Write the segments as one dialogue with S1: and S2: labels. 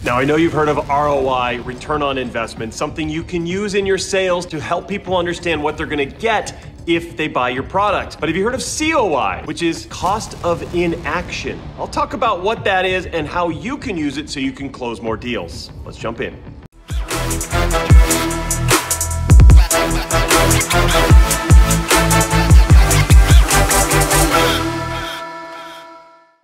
S1: Now, I know you've heard of ROI, return on investment, something you can use in your sales to help people understand what they're gonna get if they buy your product. But have you heard of COI, which is cost of inaction? I'll talk about what that is and how you can use it so you can close more deals. Let's jump in.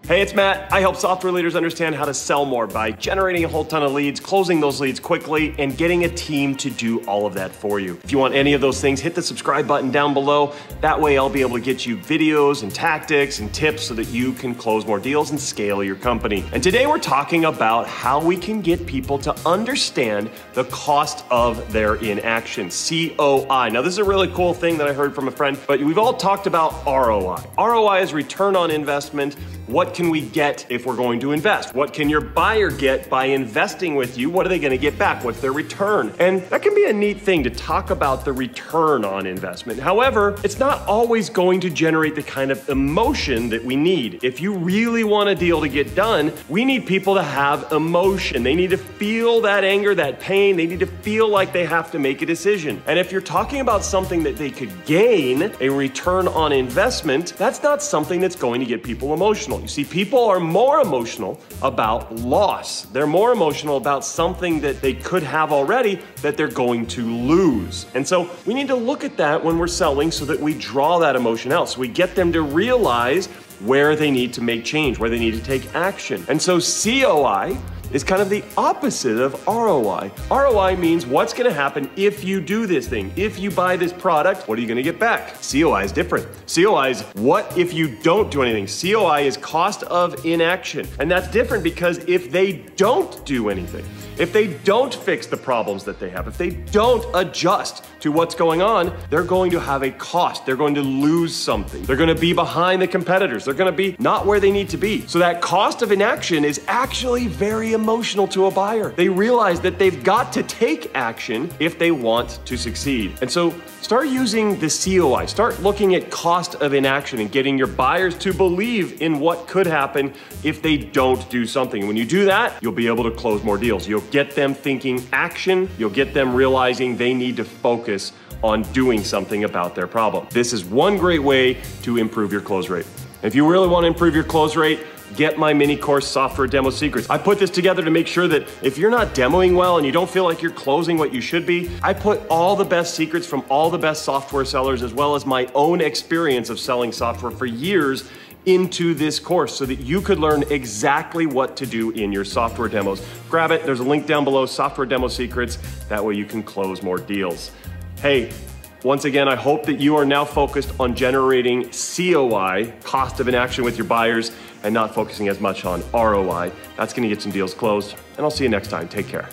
S1: Hey, it's Matt. I help software leaders understand how to sell more by generating a whole ton of leads, closing those leads quickly, and getting a team to do all of that for you. If you want any of those things, hit the subscribe button down below. That way I'll be able to get you videos and tactics and tips so that you can close more deals and scale your company. And today we're talking about how we can get people to understand the cost of their inaction, COI. Now, this is a really cool thing that I heard from a friend, but we've all talked about ROI. ROI is return on investment. What can we get if we're going to invest? What can your buyer get by investing with you? What are they going to get back? What's their return? And that can be a neat thing to talk about the return on investment. However, it's not always going to generate the kind of emotion that we need. If you really want a deal to get done, we need people to have emotion. They need to feel that anger, that pain. They need to feel like they have to make a decision. And if you're talking about something that they could gain, a return on investment, that's not something that's going to get people emotional. You see, people are more emotional about loss. They're more emotional about something that they could have already that they're going to lose. And so we need to look at that when we're selling so that we draw that emotion out. So we get them to realize where they need to make change, where they need to take action. And so COI is kind of the opposite of ROI. ROI means what's gonna happen if you do this thing. If you buy this product, what are you gonna get back? COI is different. COI is what if you don't do anything. COI is cost of inaction. And that's different because if they don't do anything, if they don't fix the problems that they have, if they don't adjust to what's going on, they're going to have a cost. They're going to lose something. They're going to be behind the competitors. They're going to be not where they need to be. So that cost of inaction is actually very emotional to a buyer. They realize that they've got to take action if they want to succeed. And so start using the COI. Start looking at cost of inaction and getting your buyers to believe in what could happen if they don't do something. When you do that, you'll be able to close more deals. You'll get them thinking action. You'll get them realizing they need to focus on doing something about their problem. This is one great way to improve your close rate. If you really want to improve your close rate, get my mini course, Software Demo Secrets. I put this together to make sure that if you're not demoing well and you don't feel like you're closing what you should be, I put all the best secrets from all the best software sellers as well as my own experience of selling software for years into this course so that you could learn exactly what to do in your software demos. Grab it, there's a link down below, Software Demo Secrets. That way you can close more deals. Hey, once again, I hope that you are now focused on generating COI, cost of inaction with your buyers, and not focusing as much on ROI. That's gonna get some deals closed, and I'll see you next time. Take care.